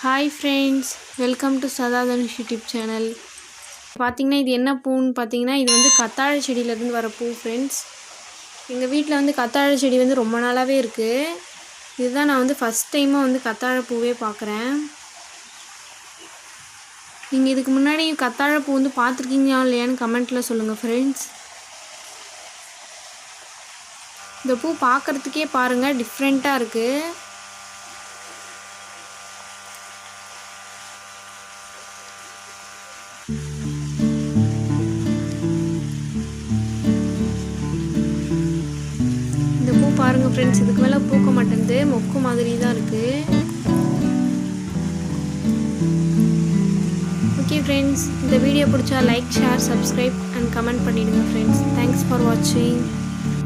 Hi friends, welcome to சதா Dhanush YouTube channel. பார்த்திங்கன்னா இது என்ன பூன்னு பார்த்தீங்கன்னா இது வந்து கத்தாழை செடியிலேருந்து வர பூ ஃப்ரெண்ட்ஸ். எங்கள் வீட்டில் வந்து கத்தாழை செடி வந்து ரொம்ப நாளாகவே இருக்குது. இதுதான் நான் வந்து ஃபஸ்ட் டைமாக வந்து கத்தாழை பூவே பார்க்குறேன். நீங்கள் இதுக்கு முன்னாடி கத்தாழை பூ வந்து பார்த்துருக்கீங்களா இல்லையான்னு கமெண்ட்டில் சொல்லுங்கள் ஃப்ரெண்ட்ஸ். இந்த பூ பார்க்குறதுக்கே பாருங்கள் டிஃப்ரெண்ட்டாக இருக்குது. இந்த பூ பாருங்கள் ஃப்ரெண்ட்ஸ், இதுக்கு மேலே பூக்க மாட்டேங்குது, மொக்கு மாதிரி தான் இருக்குது. ஓகே ஃப்ரெண்ட்ஸ், இந்த வீடியோ பிடிச்சா like, share, subscribe and comment பண்ணிவிடுங்க ஃப்ரெண்ட்ஸ். தேங்க்ஸ் ஃபார் வாட்சிங்.